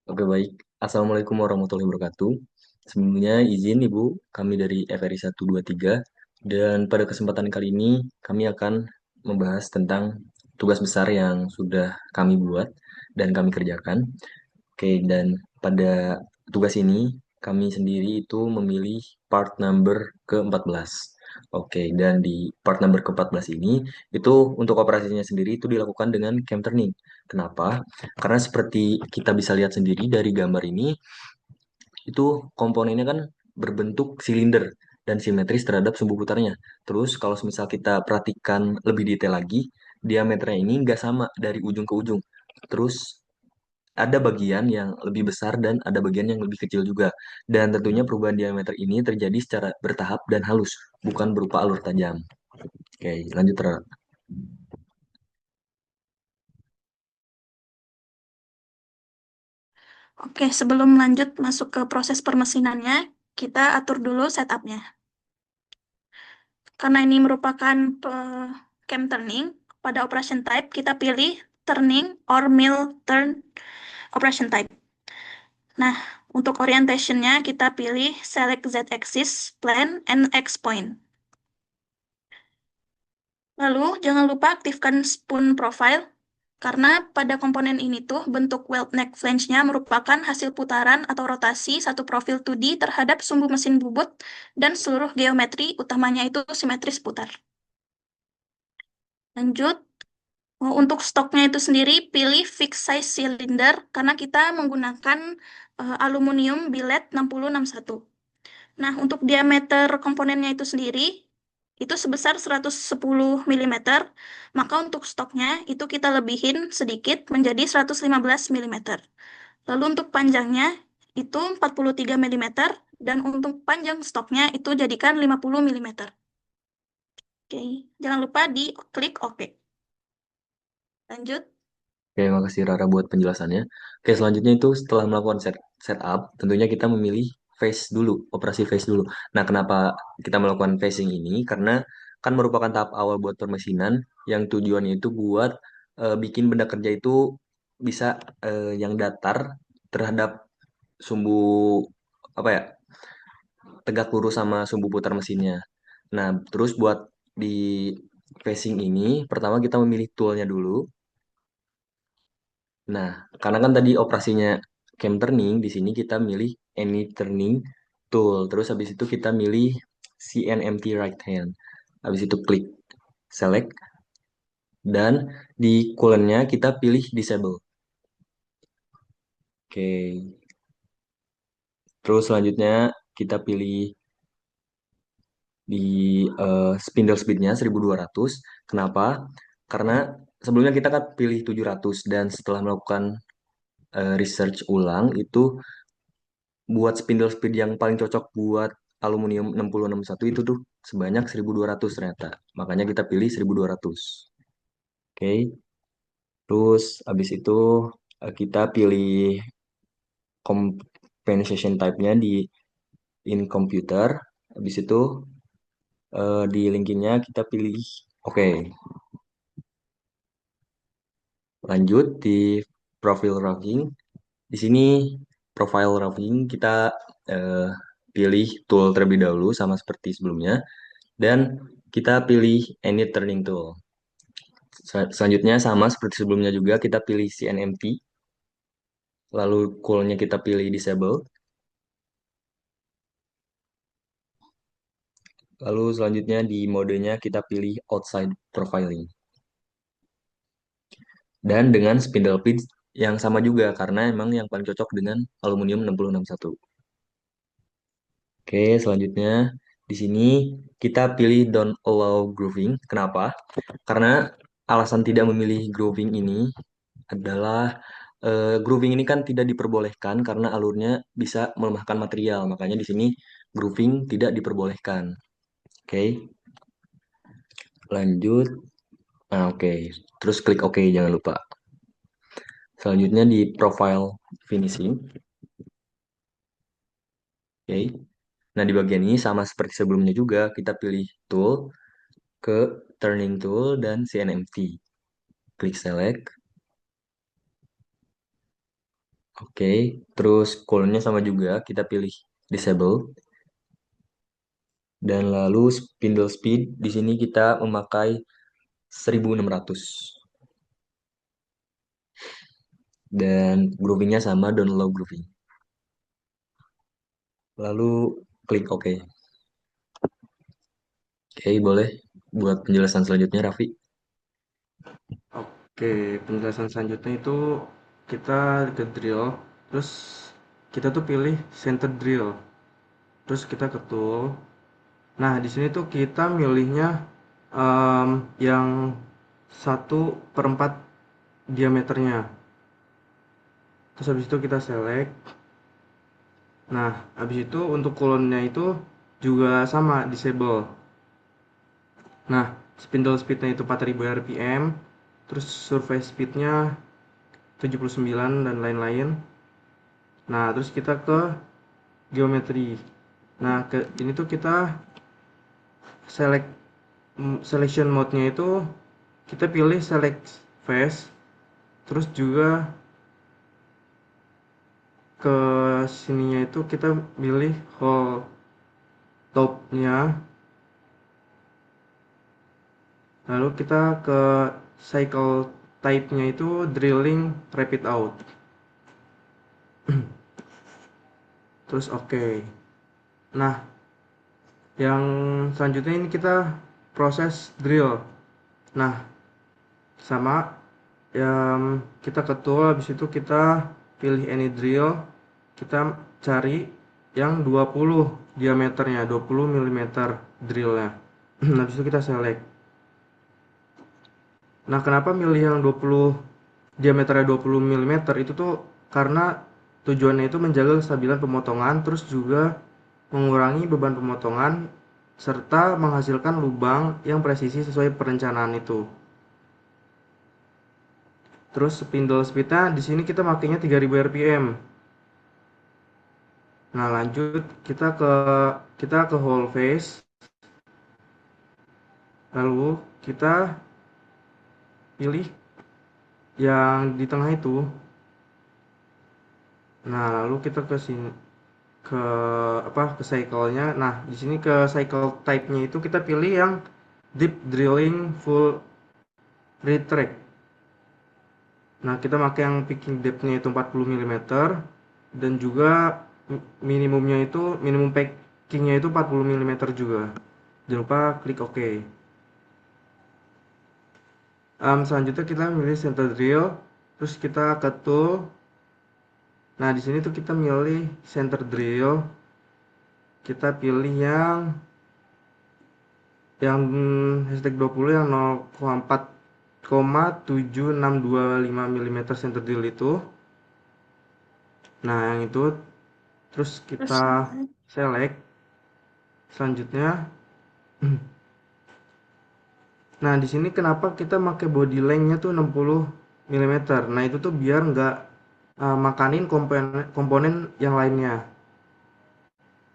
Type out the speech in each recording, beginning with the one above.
Oke, baik. Assalamualaikum warahmatullahi wabarakatuh. Sebelumnya izin Ibu, kami dari FRI 123 dan pada kesempatan kali ini kami akan membahas tentang tugas besar yang sudah kami buat dan kami kerjakan. Oke, dan pada tugas ini kami sendiri itu memilih part number ke-14. Oke, dan di part number ke-14 ini itu untuk operasinya sendiri itu dilakukan dengan cam turning. Kenapa? Karena seperti kita bisa lihat sendiri dari gambar ini, itu komponennya kan berbentuk silinder dan simetris terhadap sumbu putarnya. Terus kalau misal kita perhatikan lebih detail lagi, diameternya ini nggak sama dari ujung ke ujung. Terus ada bagian yang lebih besar dan ada bagian yang lebih kecil juga. Dan tentunya perubahan diameter ini terjadi secara bertahap dan halus, bukan berupa alur tajam. Oke, lanjut Ra. Oke, sebelum lanjut masuk ke proses permesinannya, kita atur dulu setupnya. Karena ini merupakan cam turning, pada operation type kita pilih turning or mill turn operation type. Nah, untuk orientationnya kita pilih select z-axis, plane, and x-point. Lalu, jangan lupa aktifkan spoon profile, karena pada komponen ini tuh bentuk weld neck flange-nya merupakan hasil putaran atau rotasi satu profil 2D terhadap sumbu mesin bubut dan seluruh geometri utamanya itu simetris putar. Lanjut, untuk stoknya itu sendiri pilih fixed size cylinder karena kita menggunakan aluminium billet 6061. Nah, untuk diameter komponennya itu sendiri, itu sebesar 110 milimeter, maka untuk stoknya itu kita lebihin sedikit menjadi 115 milimeter. Lalu untuk panjangnya itu 43 milimeter, dan untuk panjang stoknya itu jadikan 50 milimeter. Oke, jangan lupa di klik OK. Lanjut. Oke, makasih Rara buat penjelasannya. Oke, selanjutnya itu setelah melakukan setup, tentunya kita memilih phase dulu, operasi phase dulu. Nah, kenapa kita melakukan phasing ini? Karena kan merupakan tahap awal buat permesinan yang tujuannya itu buat bikin benda kerja itu bisa yang datar terhadap sumbu apa ya, tegak lurus sama sumbu putar mesinnya. Nah, terus buat di phasing ini, pertama kita memilih toolnya dulu. Nah, karena kan tadi operasinya cam turning, di sini kita milih any turning tool. Terus habis itu kita milih CNMT right hand. Habis itu klik select dan di coolant-nya kita pilih disable. Oke. Terus selanjutnya kita pilih di spindle speed-nya 1200. Kenapa? Karena sebelumnya kita kan pilih 700 dan setelah melakukan research ulang itu buat spindle speed yang paling cocok buat aluminium 6061 itu tuh sebanyak 1200 ternyata. Makanya kita pilih 1200. Oke. Terus habis itu kita pilih compensation type-nya di in computer. Habis itu di linking-nya kita pilih oke. Lanjut di profile routing. Di sini profile routing kita eh, pilih tool terlebih dahulu sama seperti sebelumnya. Dan kita pilih any turning tool. Selanjutnya sama seperti sebelumnya juga kita pilih CNMT, lalu coolnya kita pilih disable, lalu selanjutnya di modenya kita pilih outside profiling. Dan dengan spindle pitch yang sama juga karena emang yang paling cocok dengan aluminium 6061. Oke, selanjutnya di sini kita pilih don't allow grooving. Kenapa? Karena alasan tidak memilih grooving ini adalah grooving ini kan tidak diperbolehkan karena alurnya bisa melemahkan material. Makanya di sini grooving tidak diperbolehkan. Oke, lanjut. Nah, oke. Terus klik OK jangan lupa. Selanjutnya di profile finishing. Oke. Nah, di bagian ini sama seperti sebelumnya juga kita pilih tool ke turning tool dan CNMT. Klik select. Oke, terus coolernya sama juga, kita pilih disable. Dan lalu spindle speed, di sini kita memakai 1600. Dan groovingnya sama, down low grooving. Lalu klik OK. Oke, boleh buat penjelasan selanjutnya, Raffi. Oke, penjelasan selanjutnya itu kita ke drill, terus kita tuh pilih center drill, terus kita ke tool. Nah, di sini tuh kita milihnya yang 1/4 diameternya. Terus habis itu kita select. Nah, habis itu untuk kolonnya itu juga sama, disable. Nah, spindle speednya itu 4000 rpm, terus surface speednya 79 dan lain-lain. Nah, terus kita ke geometri. Nah, ini tuh kita select selection mode-nya itu kita pilih select face, terus juga ke sininya itu kita pilih hole top-nya, lalu kita ke cycle type-nya itu drilling rapid out. Terus oke. Nah, yang selanjutnya ini kita proses drill. Nah, sama kita ke tool, habis itu kita pilih any drill, kita cari yang 20 diameternya, 20 mm drillnya. Habis itu kita select. Nah, kenapa milih yang 20 diameternya 20 mm itu tuh karena tujuannya itu menjaga kestabilan pemotongan, terus juga mengurangi beban pemotongan serta menghasilkan lubang yang presisi sesuai perencanaan itu. Terus spindle speednya di sini kita makainya 3000 rpm. Nah, lanjut kita ke whole face. Lalu kita pilih yang di tengah itu. Nah, lalu kita ke sini ke ke cycle-nya. Nah, di sini ke cycle type-nya itu kita pilih yang deep drilling full retract. Nah, kita pakai yang picking depth-nya itu 40 mm dan juga minimumnya itu minimum packing-nya itu 40 mm juga. Jangan lupa klik OK. Selanjutnya kita milih center drill, terus kita ke tool. Nah, di sini tuh kita milih center drill, kita pilih yang hashtag 20 yang 0,4,7625 mm center drill itu. Nah, yang itu terus Terus, kita select. Selanjutnya, nah di sini kenapa kita pakai body length-nya tuh 60 mm. Nah, itu tuh biar nggak makanin komponen komponen yang lainnya.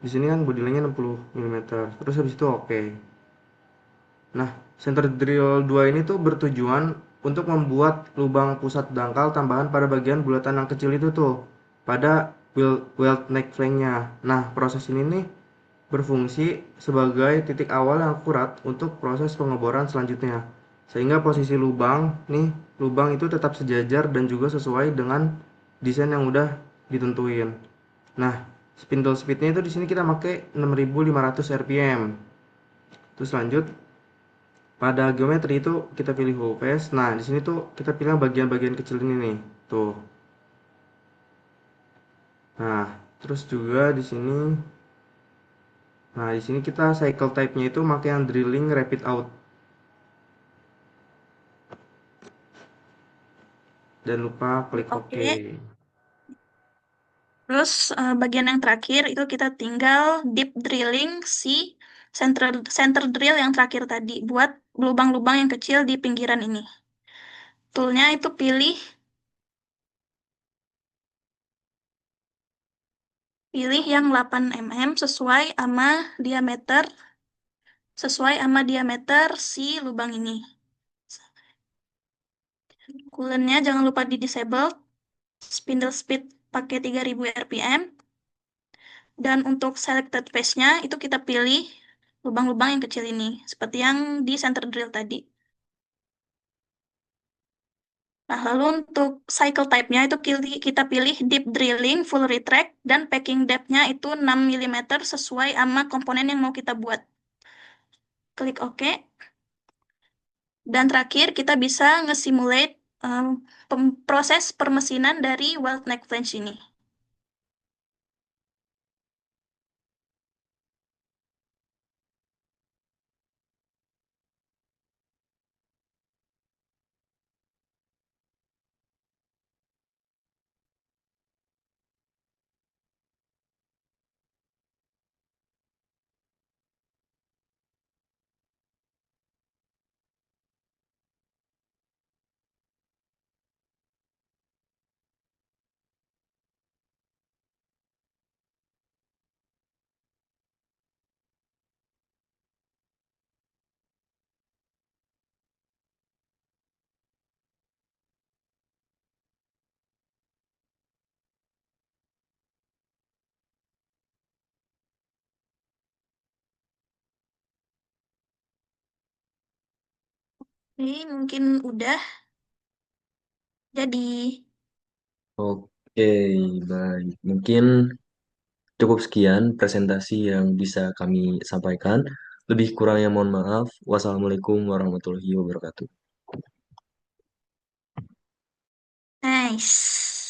Di sini kan body length-nya 60 mm. Terus habis itu oke. Nah, center drill 2 ini tuh bertujuan untuk membuat lubang pusat dangkal tambahan pada bagian bulatan yang kecil itu tuh pada weld neck flank-nya. Nah, proses ini nih berfungsi sebagai titik awal yang akurat untuk proses pengeboran selanjutnya. Sehingga posisi lubang itu tetap sejajar dan juga sesuai dengan desain yang udah ditentuin. Nah, spindle speednya itu di sini kita pakai 6500 rpm. Terus lanjut pada geometri itu kita pilih whole face. Nah, di sini tuh kita pilih bagian-bagian kecil ini nih. Tuh. Nah, terus juga di sini kita cycle type-nya itu pakai yang drilling rapid out. Dan lupa klik OK. oke. Terus bagian yang terakhir itu kita tinggal deep drilling si center center drill yang terakhir tadi buat lubang-lubang yang kecil di pinggiran ini. Toolnya itu pilih yang 8 mm sesuai sama diameter si lubang ini. Coolant-nya jangan lupa di disable. Spindle speed pakai 3000 RPM. Dan untuk selected phase-nya itu kita pilih lubang-lubang yang kecil ini, seperti yang di center drill tadi. Nah, lalu untuk cycle type-nya itu kita pilih deep drilling, full retract, dan packing depth-nya itu 6 mm sesuai sama komponen yang mau kita buat. Klik OK. Dan terakhir, kita bisa nge-simulate proses permesinan dari weld neck flange ini. Ini mungkin udah jadi. Oke, baik. Mungkin cukup sekian presentasi yang bisa kami sampaikan. Lebih kurangnya mohon maaf. Wassalamualaikum warahmatullahi wabarakatuh. Nice.